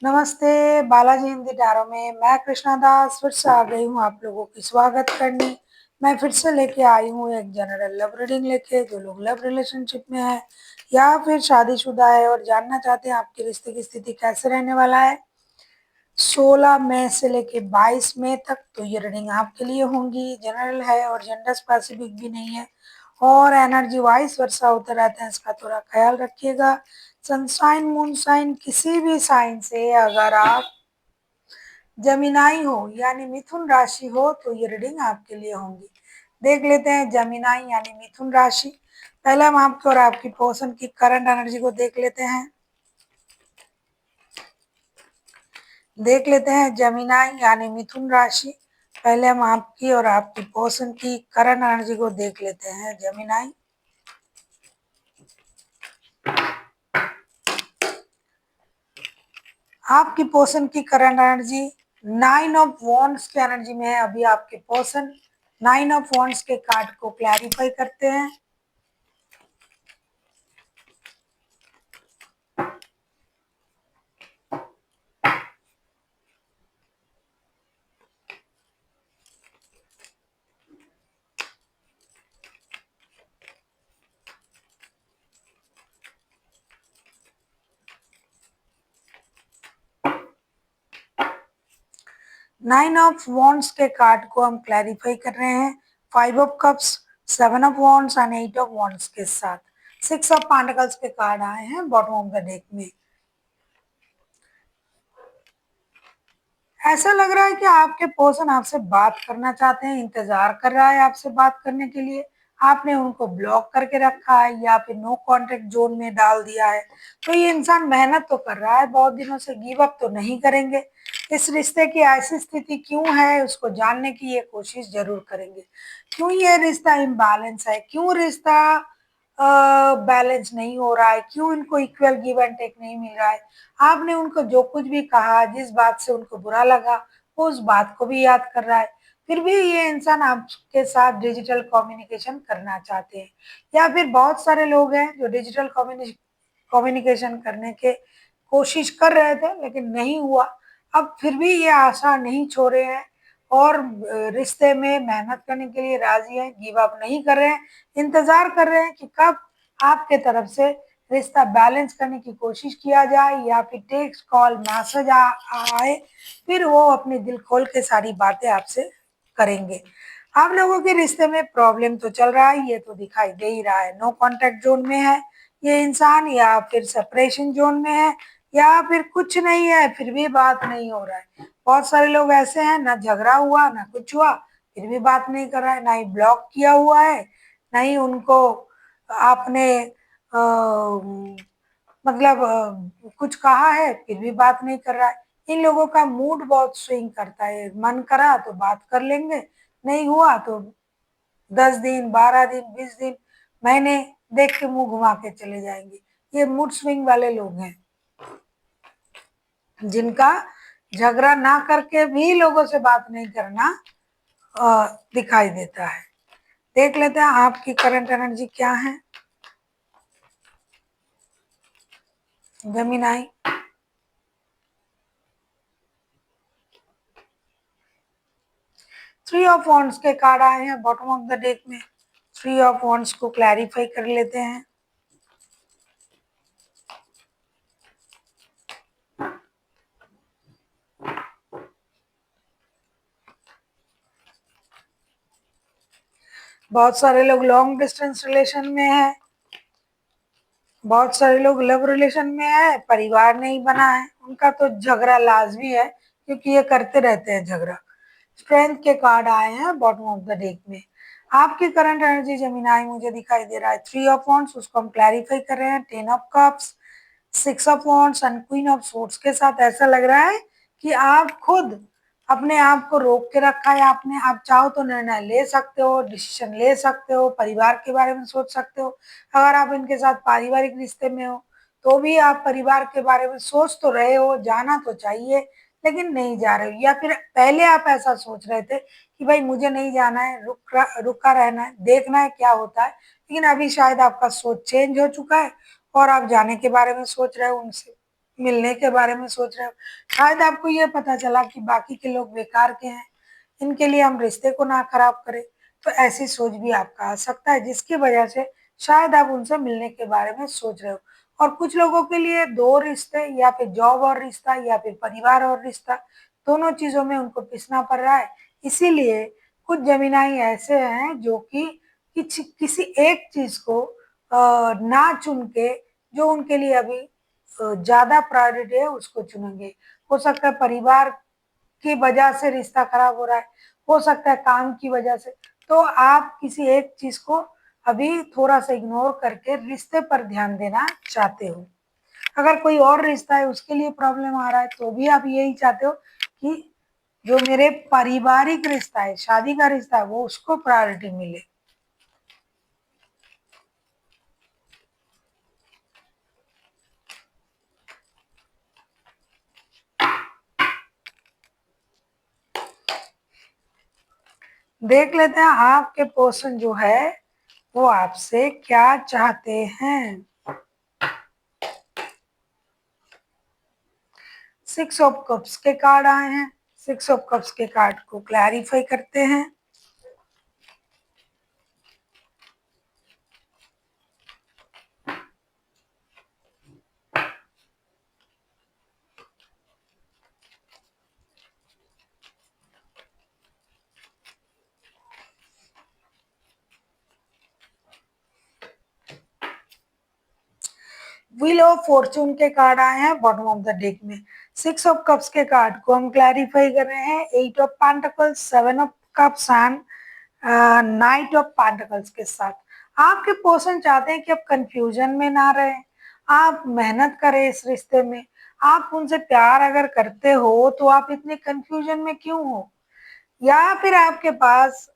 नमस्ते, बालाजी हिंदी टैरो में मैं कृष्णा दास फिर से आ गई हूँ आप लोगों की स्वागत करने। मैं फिर से लेके आई हूँ एक जनरल लव रीडिंग लेके। जो लोग लव रिलेशनशिप में है या फिर शादीशुदा है और जानना चाहते हैं आपके रिश्ते की स्थिति कैसे रहने वाला है 16 मई से लेके 22 मई तक, तो ये रीडिंग आपके लिए होंगी। जनरल है और जेंडर स्पेसिफिक भी नहीं है और एनर्जी वाइस वर्षा होता रहता है, इसका थोड़ा ख्याल रखिएगा। सनसाइन मून साइन किसी भी साइन से अगर आप जमीनाई हो यानी मिथुन राशि हो तो ये रीडिंग आपके लिए होंगी। देख लेते हैं जमीनाई यानी मिथुन राशि। पहले हम आपके और आपकी पर्सन की करंट एनर्जी को देख लेते हैं। जमीनाई यानी मिथुन राशि। पहले हम आपकी और आपकी पर्सन की करंट एनर्जी को देख लेते हैं। जमीनाई, आपकी पर्सन की करंट एनर्जी 9 ऑफ वॉन्ड्स की एनर्जी में है। अभी आपके पर्सन 9 ऑफ वॉन्ड्स के कार्ड को क्लैरिफाई करते हैं। नाइन ऑफ वॉन्ड्स के कार्ड को हम क्लैरिफाई कर रहे हैं। 5 of cups, 7 of wands and 8 of wands के साथ 6 ऑफ पेंटिकल्स के कार्ड आए हैं बॉटम ऑफ द डेक में। ऐसा लग रहा है कि आपके पर्सन आपसे बात करना चाहते हैं, इंतजार कर रहा है आपसे बात करने के लिए। आपने उनको ब्लॉक करके रखा है या फिर नो कांटेक्ट जोन में डाल दिया है। तो ये इंसान मेहनत तो कर रहा है बहुत दिनों से, गिव अप तो नहीं करेंगे। इस रिश्ते की ऐसी स्थिति क्यों है उसको जानने की ये कोशिश जरूर करेंगे। क्यों ये रिश्ता इम्बैलेंस है, क्यों रिश्ता बैलेंस नहीं हो रहा है, क्यों इनको इक्वल गिव एंड टेक नहीं मिल रहा है। आपने उनको जो कुछ भी कहा, जिस बात से उनको बुरा लगा, वो उस बात को भी याद कर रहा है। फिर भी ये इंसान आपके साथ डिजिटल कम्युनिकेशन करना चाहते हैं। या फिर बहुत सारे लोग हैं जो डिजिटल कम्युनिकेशन करने के कोशिश कर रहे थे लेकिन नहीं हुआ। अब फिर भी ये आशा नहीं छोड़े हैं और रिश्ते में मेहनत करने के लिए राजी हैं, गिव अप नहीं कर रहे हैं। इंतजार कर रहे हैं कि कब आपके तरफ से रिश्ता बैलेंस करने की कोशिश किया जाए या फिर टेक्स्ट कॉल मैसेज आए, फिर वो अपने दिल खोल के सारी बातें आपसे करेंगे। आप लोगों के रिश्ते में प्रॉब्लम तो चल रहा है, ये तो दिखाई दे ही रहा है। नो कांटेक्ट जोन में है ये इंसान या फिर सेपरेशन जोन में है या फिर कुछ नहीं है फिर भी बात नहीं हो रहा है। बहुत सारे लोग ऐसे हैं, ना झगड़ा हुआ ना कुछ हुआ फिर भी बात नहीं कर रहा है, ना ही ब्लॉक किया हुआ है, ना ही उनको आपने मतलब कुछ कहा है फिर भी बात नहीं कर रहा है। इन लोगों का मूड बहुत स्विंग करता है, मन करा तो बात कर लेंगे, नहीं हुआ तो 10 दिन 12 दिन 20 दिन महीने देख के मुंह घुमा के चले जाएंगे। ये मूड स्विंग वाले लोग हैं जिनका झगड़ा ना करके भी लोगों से बात नहीं करना दिखाई देता है। देख लेते हैं आपकी करंट एनर्जी क्या है। जमीनाई, 3 ऑफ वॉन्ड्स के कार्ड आए हैं बॉटम ऑफ द डेक में। 3 ऑफ वॉन्ड्स को क्लैरिफाई कर लेते हैं। बहुत सारे लोग लॉन्ग डिस्टेंस रिलेशन में है, बहुत सारे लोग लव रिलेशन में है, परिवार नहीं बना है। उनका तो झगड़ा लाजमी है क्योंकि ये करते रहते हैं झगड़ा। स्ट्रेंथ के कार्ड आए हैं बॉटम ऑफ द डेक में। आपकी करंट एनर्जी जमीनाई मुझे दिखाई दे रहा है 3 ऑफ वॉन्ड्स, उसको हम क्लैरिफाई कर रहे हैं। 10 of cups, 6 of wands and queen of swords के साथ ऐसा लग रहा है कि आप खुद अपने आप को रोक के रखा है आपने। आप चाहो तो निर्णय ले सकते हो, डिसीजन ले सकते हो, परिवार के बारे में सोच सकते हो। अगर आप इनके साथ पारिवारिक रिश्ते में हो तो भी आप परिवार के बारे में सोच तो रहे हो, जाना तो चाहिए लेकिन नहीं जा रहे हो। या फिर पहले आप ऐसा सोच रहे थे कि भाई मुझे नहीं जाना है, रुका रहना है, देखना है क्या होता है। लेकिन अभी शायद आपका सोच चेंज हो चुका है और आप जाने के बारे में सोच रहे हो उनसे। मिलने के बारे में सोच रहे हो। शायद आपको ये पता चला कि बाकी के लोग बेकार के हैं, इनके लिए हम रिश्ते को ना खराब करें। तो ऐसी सोच भी आपका आ सकता है, जिसकी वजह से शायद आप उनसे मिलने के बारे में सोच रहे हो। और कुछ लोगों के लिए 2 रिश्ते या फिर जॉब और रिश्ता या फिर परिवार और रिश्ता, दोनों चीज़ों में उनको पिसना पड़ रहा है। इसीलिए कुछ जमीनाई ऐसे हैं जो कि किसी एक चीज़ को ना चुन के, जो उनके लिए अभी ज़्यादा प्रायोरिटी है उसको चुनेंगे। हो सकता है परिवार की वजह से रिश्ता खराब हो रहा है, हो सकता है काम की वजह से। तो आप किसी एक चीज़ को अभी थोड़ा-सा इग्नोर करके रिश्ते पर ध्यान देना चाहते हो। अगर कोई और रिश्ता है उसके लिए प्रॉब्लम आ रहा है तो भी आप यही चाहते हो कि जो मेरे पारिवारिक रिश्ता है, शादी का रिश्ता है, वो उसको प्रायोरिटी मिले। देख लेते हैं आपके पर्सन जो है वो आपसे क्या चाहते हैं। 6 ऑफ कप्स के कार्ड आए हैं। 6 ऑफ कप्स के कार्ड को क्लैरिफाई करते हैं। व्हील ऑफ फॉर्चून के कार्ड आए हैं बॉटम ऑफ द डेक में। 6 ऑफ कप्स के कार्ड को हम क्लैरिफाई कर रहे हैं 8 of pentacles, 7 of cups and night of pentacles के साथ। आपके पर्सन चाहते हैं कि आप कंफ्यूजन में ना रहें, आप मेहनत करें इस रिश्ते में। आप उनसे प्यार अगर करते हो तो आप इतने कंफ्यूजन में क्यों हो? या फिर आपके पास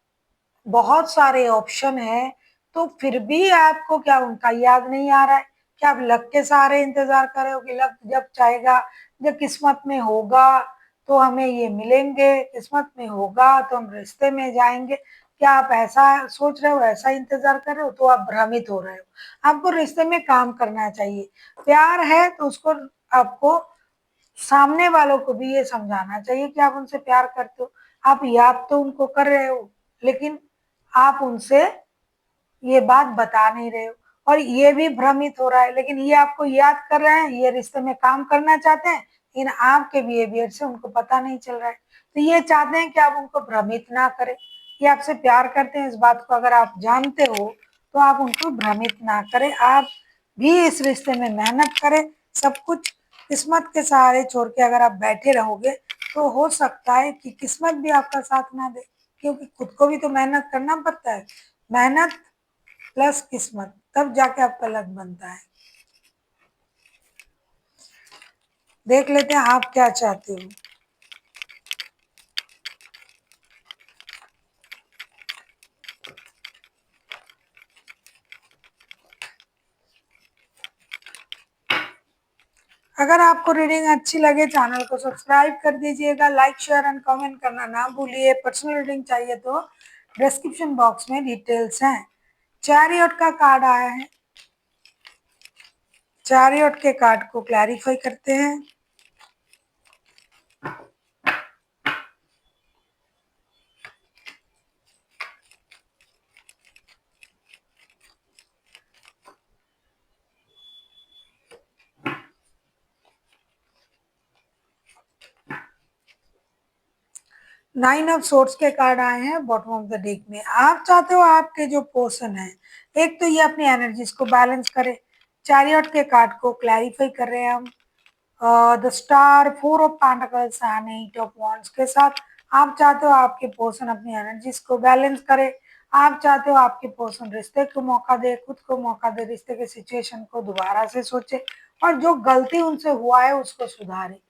बहुत सारे ऑप्शन हैं, तो फिर भी आपको क्या उनका याद नहीं आ रहा है? क्या आप लक के सहारे इंतज़ार कर रहे हो कि लक जब चाहेगा, जब किस्मत में होगा तो हमें ये मिलेंगे, किस्मत में होगा तो हम रिश्ते में जाएँगे? क्या आप ऐसा सोच रहे हो, ऐसा इंतज़ार कर रहे हो? तो आप भ्रमित हो रहे हो। आपको रिश्ते में काम करना चाहिए। प्यार है तो उसको आपको सामने वालों को भी ये समझाना चाहिए कि आप उनसे प्यार करते हो। आप याद तो उनको कर रहे हो, लेकिन आप उनसे ये बात बता नहीं रहे हो और ये भी भ्रमित हो रहा है, लेकिन ये आपको याद कर रहे हैं, ये रिश्ते में काम करना चाहते हैं, लेकिन आपके बिहेवियर से उनको पता नहीं चल रहा है। तो ये चाहते हैं कि आप उनको भ्रमित ना करें। ये आपसे प्यार करते हैं, इस बात को अगर आप जानते हो, तो आप उनको भ्रमित ना करें। आप भी इस रिश्ते में मेहनत करें। सब कुछ किस्मत के सहारे छोड़ के अगर आप बैठे रहोगे, तो हो सकता है कि किस्मत भी आपका साथ ना दे, क्योंकि खुद को भी तो मेहनत करना पड़ता है। मेहनत प्लस किस्मत, तब जाके आपका लक बनता है। देख लेते हैं आप क्या चाहते हो। अगर आपको रीडिंग अच्छी लगे चैनल को सब्सक्राइब कर दीजिएगा, लाइक शेयर एंड कमेंट करना ना भूलिए। पर्सनल रीडिंग चाहिए तो डिस्क्रिप्शन बॉक्स में डिटेल्स हैं। चैरियट का कार्ड आया है। चैरियट के कार्ड को क्लैरिफाई करते हैं। 9 ऑफ सोर्ड्स के कार्ड आए हैं बॉटम ऑफ द डेक में। आप चाहते हो आपके जो पर्सन है, एक तो ये अपनी एनर्जीज को बैलेंस करे। चैरियट के कार्ड को क्लैरिफाई कर रहे हैं हम the star, 4 of pentacles and 8 of wands के साथ। आप चाहते हो आपके पर्सन अपनी एनर्जीज को बैलेंस करे। आप चाहते हो आपके पर्सन रिश्ते को मौका दे, खुद को मौका दे, रिश्ते के सिचुएशन को दोबारा से सोचे और जो गलती उनसे हुआ है उसको सुधारे।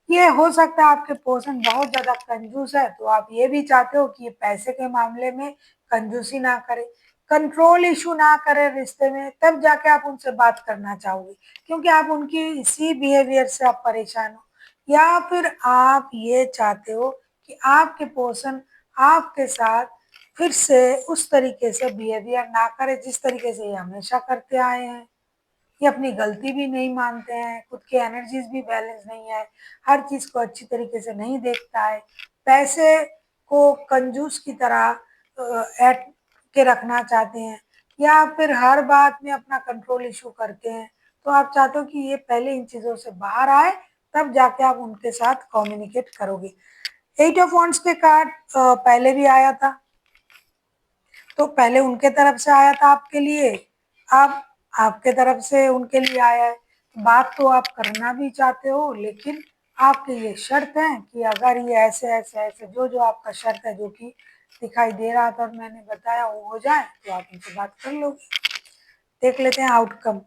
ये हो सकता है आपके पर्सन बहुत ज़्यादा कंजूस है, तो आप ये भी चाहते हो कि ये पैसे के मामले में कंजूसी ना करे, कंट्रोल इश्यू ना करे रिश्ते में, तब जाके आप उनसे बात करना चाहोगे, क्योंकि आप उनकी इसी बिहेवियर से आप परेशान हो। या फिर आप ये चाहते हो कि आपके पर्सन आपके साथ फिर से उस तरीके से बिहेवियर ना करे जिस तरीके से ये हमेशा करते आए हैं। ये अपनी गलती भी नहीं मानते हैं, खुद की एनर्जीज भी बैलेंस नहीं है, हर चीज़ को अच्छी तरीके से नहीं देखता है, पैसे को कंजूस की तरह ऐट के रखना चाहते हैं या फिर हर बात में अपना कंट्रोल इशू करते हैं। तो आप चाहते हो कि ये पहले इन चीज़ों से बाहर आए, तब जाके आप उनके साथ कम्युनिकेट करोगे। 8 ऑफ वांड्स के कार्ड पहले भी आया था, तो पहले उनके तरफ से आया था आपके लिए, अब आपके तरफ से उनके लिए आया है। बात तो आप करना भी चाहते हो, लेकिन आपकी ये शर्त है कि अगर ये ऐसे ऐसे ऐसे जो आपका शर्त है, जो कि दिखाई दे रहा था मैंने बताया, वो हो जाए तो आप उनसे बात कर लोगे। देख लेते हैं आउटकम।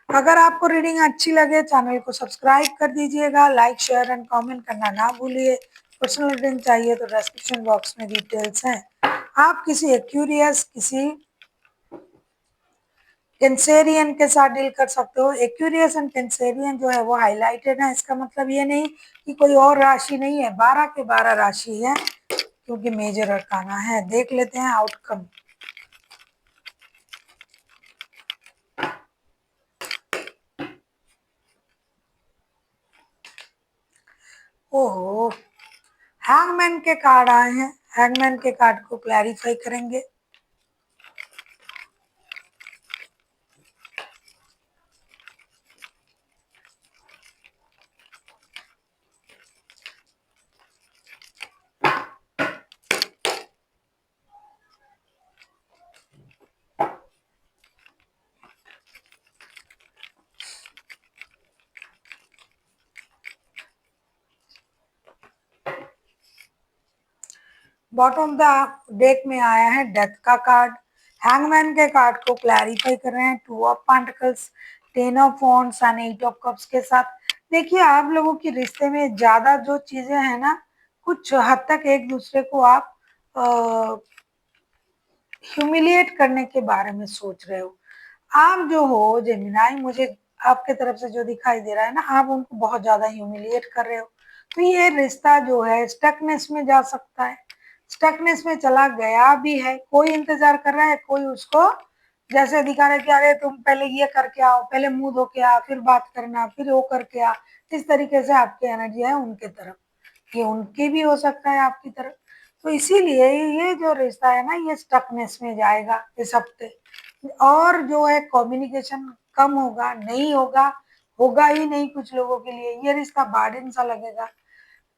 अगर आपको रीडिंग अच्छी लगे, चैनल को सब्सक्राइब कर दीजिएगा, लाइक शेयर एंड कमेंट करना ना भूलिए। पर्सनल रीडिंग चाहिए तो डिस्क्रिप्शन बॉक्स में डिटेल्स हैं। आप किसी एक्यूरियस, किसी कैंसेरियन के साथ डील कर सकते हो। एक्यूरियस एंड कैंसेरियन जो है वो हाईलाइटेड है, इसका मतलब ये नहीं कि कोई और राशि नहीं है, 12 के 12 राशि है, क्योंकि मेजर अरकाना है। देख लेते हैं आउटकम। ओहो, हैंगमैन के कार्ड आए हैं, हैंगमैन के कार्ड को क्लैरिफाई करेंगे। बॉटम द डेक में आया है डेथ का कार्ड। हैंगमैन के कार्ड को क्लैरिफाई कर रहे हैं 2 of pentacles, 10 of wands and 8 of cups के साथ। देखिए, आप लोगों के रिश्ते में ज्यादा जो चीजें हैं ना, कुछ हद तक एक दूसरे को आप ह्यूमिलिएट करने के बारे में सोच रहे हो। आप जो हो जेमिनाई, मुझे आपके तरफ से जो दिखाई दे रहा है ना, आप उनको बहुत ज्यादा ह्यूमिलिएट कर रहे हो। तो ये रिश्ता जो है स्टकनेस में जा सकता है, स्टकनेस में चला गया भी है। कोई इंतजार कर रहा है, कोई उसको जैसे दिखा रहा है कि अरे तुम पहले ये करके आओ, पहले मुंह धो के आ, फिर बात करना, फिर वो करके आ। इस तरीके से आपकी एनर्जी है उनके तरफ, ये उनकी भी हो सकता है आपकी तरफ। तो इसीलिए ये जो रिश्ता है ना, ये स्टकनेस में जाएगा इस हफ्ते। और जो है कम्युनिकेशन कम होगा, नहीं होगा, होगा ही नहीं। कुछ लोगों के लिए ये रिश्ता बर्डन सा लगेगा,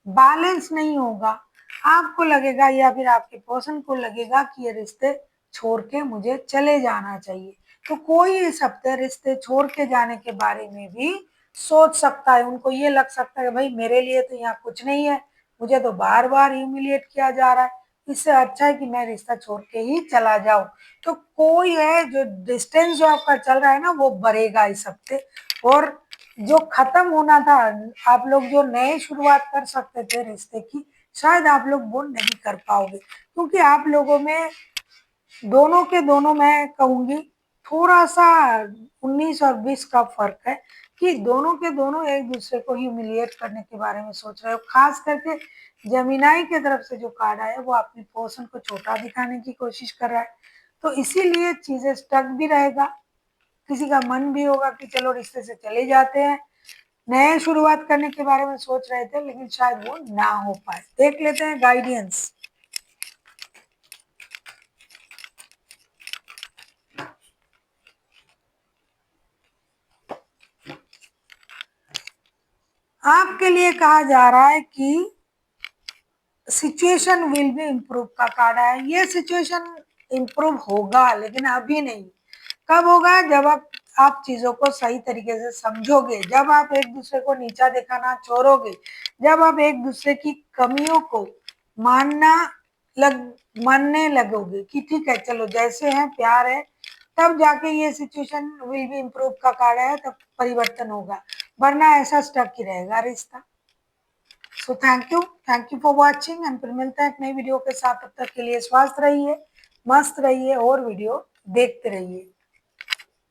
बैलेंस नहीं होगा। आपको लगेगा या फिर आपके पर्सन को लगेगा कि ये रिश्ते छोड़ के मुझे चले जाना चाहिए। तो कोई इस हफ्ते रिश्ते छोड़ के जाने के बारे में भी सोच सकता है। उनको ये लग सकता है भाई मेरे लिए तो यहाँ कुछ नहीं है, मुझे तो बार बार ह्यूमिलिएट किया जा रहा है, इससे अच्छा है कि मैं रिश्ता छोड़ के ही चला जाऊं। तो कोई है जो डिस्टेंस जो आपका चल रहा है ना, वो बढ़ेगा इस हफ्ते। और जो खत्म होना था, आप लोग जो नए शुरुआत कर सकते थे रिश्ते की, शायद आप लोग वो नहीं कर पाओगे, क्योंकि आप लोगों में दोनों के दोनों, मैं कहूंगी थोड़ा सा 19 और 20 का फर्क है, कि दोनों के दोनों एक दूसरे को ह्यूमिलिएट करने के बारे में सोच रहे हो। खास करके जमीनाई की तरफ से जो कार्ड आया, वो अपने पर्सन को छोटा दिखाने की कोशिश कर रहा है, तो इसीलिए चीजें स्टक भी रहेगा। किसी का मन भी होगा कि चलो रिश्ते से चले जाते हैं, नए शुरुआत करने के बारे में सोच रहे थे, लेकिन शायद वो ना हो पाए। देख लेते हैं गाइडेंस। आपके लिए कहा जा रहा है कि सिचुएशन विल बी इम्प्रूव का कार्ड है। ये सिचुएशन इम्प्रूव होगा, लेकिन अभी नहीं। कब होगा? जब आप चीजों को सही तरीके से समझोगे, जब आप एक दूसरे को नीचा दिखाना छोड़ोगे, जब आप एक दूसरे की कमियों को मानना लग मानने लगोगे कि ठीक है चलो जैसे हैं प्यार है, तब जाके ये सिचुएशन विल बी इम्प्रूव का कार्ड है, तब परिवर्तन होगा, वरना ऐसा स्टक ही रहेगा रिश्ता। So thank you for watching and फिर मिलते हैं एक नई वीडियो के साथ। तब तक के लिए स्वस्थ रहिए, मस्त रहिए और वीडियो देखते रहिए।